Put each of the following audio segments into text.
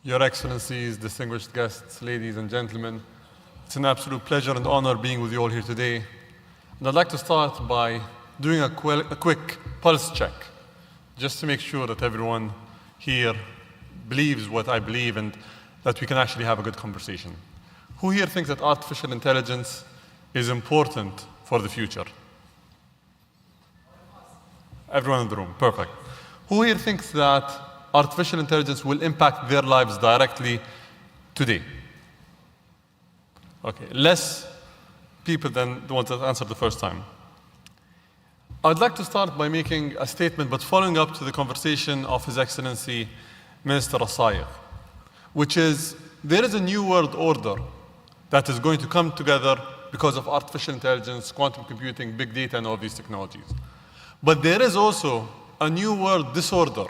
Your Excellencies, distinguished guests, ladies and gentlemen, it's an absolute pleasure and honor being with you all here today. And I'd like to start by doing a quick pulse check, just to make sure that everyone here believes what I believe and that we can actually have a good conversation. Who here thinks that artificial intelligence is important for the future? Everyone in the room, perfect. Who here thinks that artificial intelligence will impact their lives directly today? Okay, less people than the ones that answered the first time. I'd like to start by making a statement, but following up to the conversation of His Excellency Minister Al-Sayegh, which is, there is a new world order that is going to come together because of artificial intelligence, quantum computing, big data, and all these technologies. But there is also a new world disorder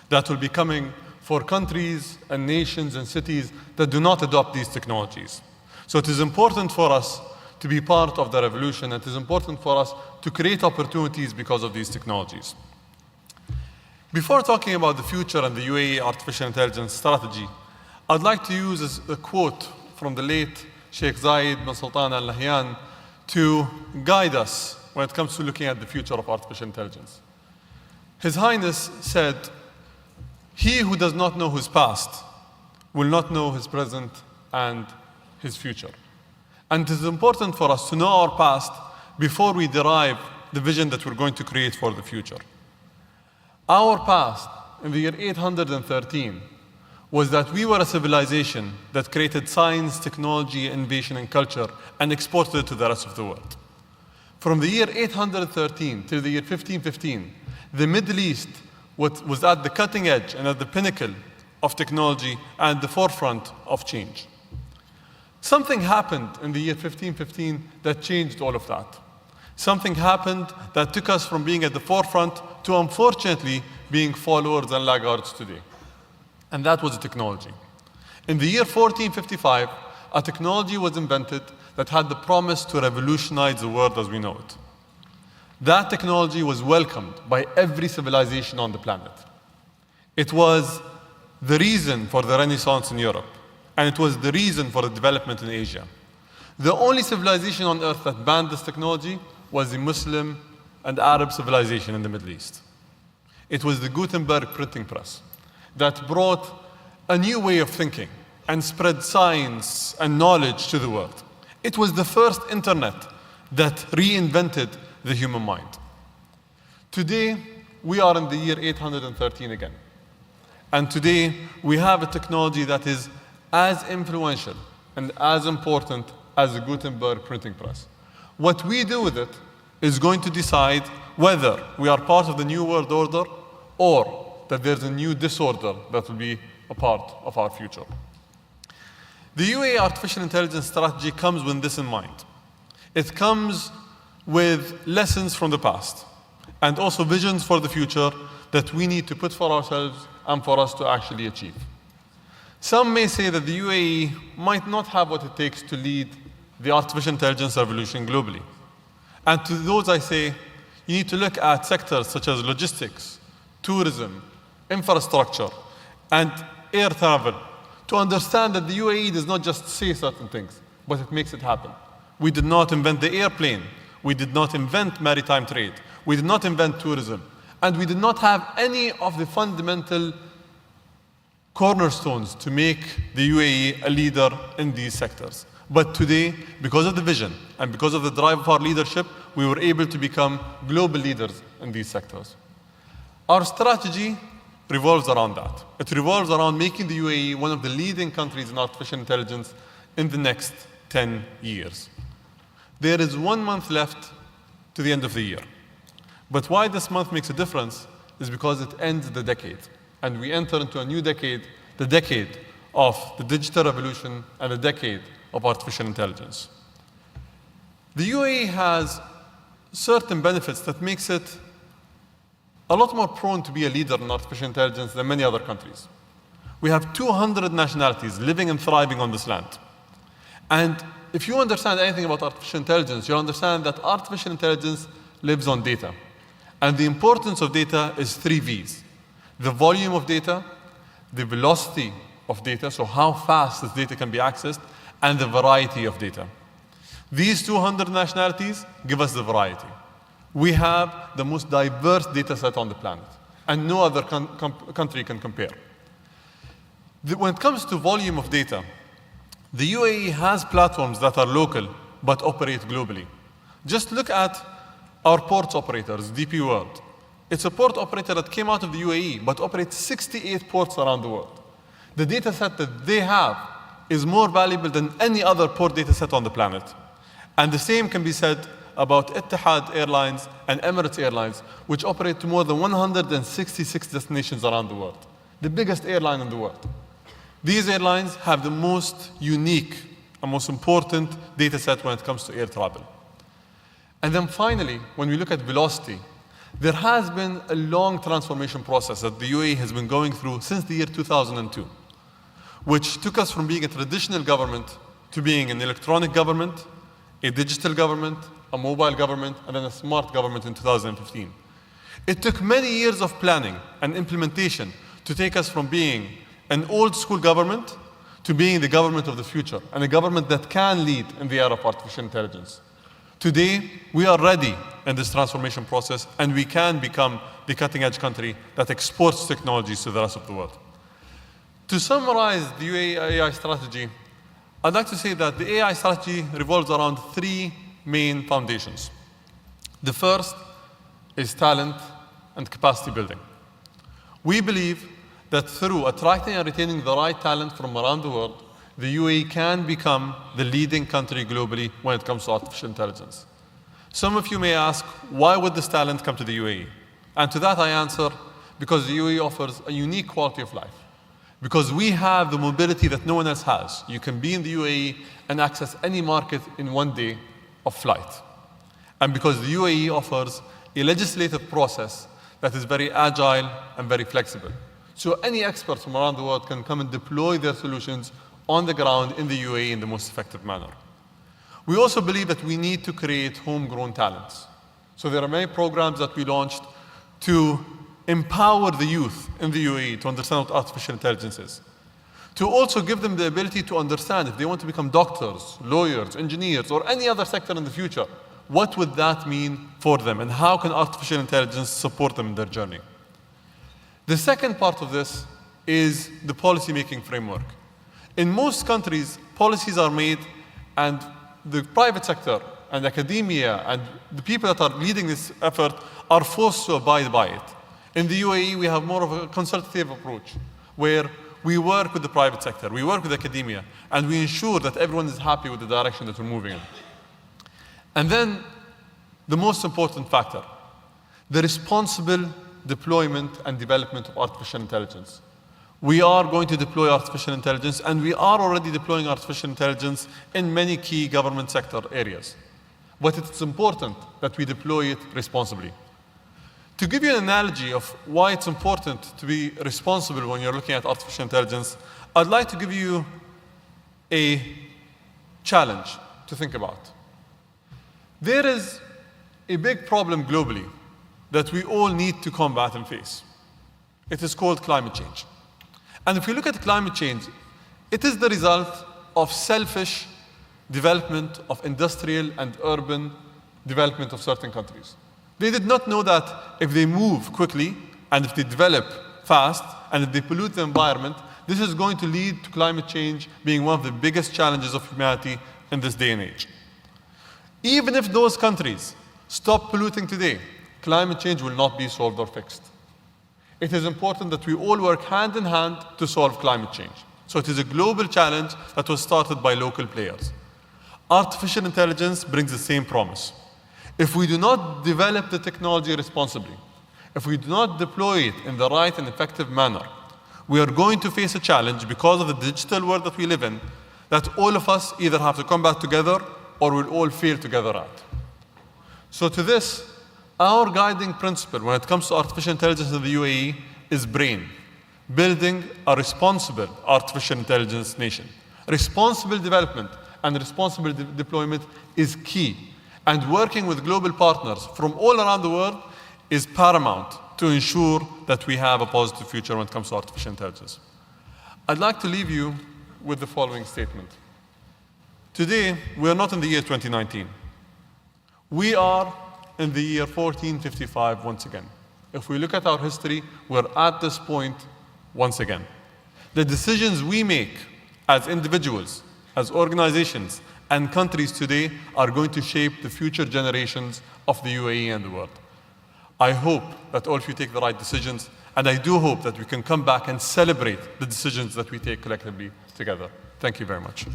that will be coming for countries and nations and cities that do not adopt these technologies. So it is important for us to be part of the revolution, and it is important for us to create opportunities because of these technologies. Before talking about the future and the UAE artificial intelligence strategy, I'd like to use a quote from the late Sheikh Zayed bin Sultan Al Nahyan to guide us when it comes to looking at the future of artificial intelligence. His Highness said, "He who does not know his past will not know his present and his future." And it is important for us to know our past before we derive the vision that we're going to create for the future. Our past, in the year 813, was that we were a civilization that created science, technology, innovation, and culture and exported it to the rest of the world. From the year 813 till the year 1515, the Middle East was at the cutting edge and at the pinnacle of technology and the forefront of change. Something happened in the year 1515 that changed all of that. Something happened that took us from being at the forefront to, unfortunately, being followers and laggards today. And that was the technology. In the year 1455, a technology was invented that had the promise to revolutionize the world as we know it. That technology was welcomed by every civilization on the planet. It was the reason for the Renaissance in Europe, and it was the reason for the development in Asia. The only civilization on earth that banned this technology was the Muslim and Arab civilization in the Middle East. It was the Gutenberg printing press that brought a new way of thinking and spread science and knowledge to the world. It was the first internet that reinvented the human mind. Today, we are in the year 813 again. And today, we have a technology that is as influential and as important as the Gutenberg printing press. What we do with it is going to decide whether we are part of the new world order or that there's a new disorder that will be a part of our future. The UAE artificial intelligence strategy comes with this in mind. It comes with lessons from the past and also visions for the future that we need to put for ourselves and for us to actually achieve. Some may say that the UAE might not have what it takes to lead the artificial intelligence revolution globally. And to those I say, you need to look at sectors such as logistics, tourism, infrastructure, and air travel to understand that the UAE does not just say certain things, but it makes it happen. We did not invent the airplane. We did not invent maritime trade. We did not invent tourism. And we did not have any of the fundamental cornerstones to make the UAE a leader in these sectors. But today, because of the vision and because of the drive of our leadership, we were able to become global leaders in these sectors. Our strategy revolves around that. It revolves around making the UAE one of the leading countries in artificial intelligence in the next 10 years. There is 1 month left to the end of the year. But why this month makes a difference is because it ends the decade. And we enter into a new decade, the decade of the digital revolution and the decade of artificial intelligence. The UAE has certain benefits that makes it a lot more prone to be a leader in artificial intelligence than many other countries. We have 200 nationalities living and thriving on this land. And if you understand anything about artificial intelligence, you'll understand that artificial intelligence lives on data. And the importance of data is 3 V's. The volume of data, the velocity of data, so how fast this data can be accessed, and the variety of data. These 200 nationalities give us the variety. We have the most diverse data set on the planet, and no other country can compare. When it comes to volume of data, the UAE has platforms that are local but operate globally. Just look at our ports operators, DP World. It's a port operator that came out of the UAE but operates 68 ports around the world. The data set that they have is more valuable than any other port data set on the planet. And the same can be said about Etihad Airlines and Emirates Airlines, which operate to more than 166 destinations around the world, the biggest airline in the world. These airlines have the most unique and most important data set when it comes to air travel. And then finally, when we look at velocity, there has been a long transformation process that the UAE has been going through since the year 2002, which took us from being a traditional government to being an electronic government, a digital government, a mobile government, and then a smart government in 2015. It took many years of planning and implementation to take us from being an old school government to being the government of the future, and a government that can lead in the era of artificial intelligence. Today, we are ready in this transformation process, and we can become the cutting-edge country that exports technologies to the rest of the world. To summarize the UAE AI strategy, I'd like to say that the AI strategy revolves around three main foundations. The first is talent and capacity building. We believe that through attracting and retaining the right talent from around the world, the UAE can become the leading country globally when it comes to artificial intelligence. Some of you may ask, why would this talent come to the UAE? And to that I answer, because the UAE offers a unique quality of life. Because we have the mobility that no one else has. You can be in the UAE and access any market in one day of flight. And because the UAE offers a legislative process that is very agile and very flexible. So any experts from around the world can come and deploy their solutions on the ground in the UAE in the most effective manner. We also believe that we need to create homegrown talents. So there are many programs that we launched to empower the youth in the UAE to understand what artificial intelligence is. To also give them the ability to understand if they want to become doctors, lawyers, engineers, or any other sector in the future, what would that mean for them, and how can artificial intelligence support them in their journey? The second part of this is the policy-making framework. In most countries, policies are made, and the private sector and academia and the people that are leading this effort are forced to abide by it. In the UAE, we have more of a consultative approach, where we work with the private sector, we work with academia, and we ensure that everyone is happy with the direction that we're moving in. And then, the most important factor, the responsible deployment and development of artificial intelligence. We are going to deploy artificial intelligence, and we are already deploying artificial intelligence in many key government sector areas. But it's important that we deploy it responsibly. To give you an analogy of why it's important to be responsible when you're looking at artificial intelligence, I'd like to give you a challenge to think about. There is a big problem globally that we all need to combat and face. It is called climate change. And if we look at climate change, it is the result of selfish development of industrial and urban development of certain countries. They did not know that if they move quickly, and if they develop fast, and if they pollute the environment, this is going to lead to climate change being one of the biggest challenges of humanity in this day and age. Even if those countries stop polluting today, climate change will not be solved or fixed. It is important that we all work hand in hand to solve climate change. So it is a global challenge that was started by local players. Artificial intelligence brings the same promise. If we do not develop the technology responsibly, if we do not deploy it in the right and effective manner, we are going to face a challenge because of the digital world that we live in, that all of us either have to combat together or will all fail together at. So to this, our guiding principle when it comes to artificial intelligence in the UAE is BRAIN, building a responsible artificial intelligence nation. Responsible development and responsible deployment is key. And working with global partners from all around the world is paramount to ensure that we have a positive future when it comes to artificial intelligence. I'd like to leave you with the following statement. Today, we are not in the year 2019. We are in the year 1455 once again. If we look at our history, we're at this point once again. The decisions we make as individuals, as organizations, and countries today are going to shape the future generations of the UAE and the world. I hope that all of you take the right decisions, and I do hope that we can come back and celebrate the decisions that we take collectively together. Thank you very much.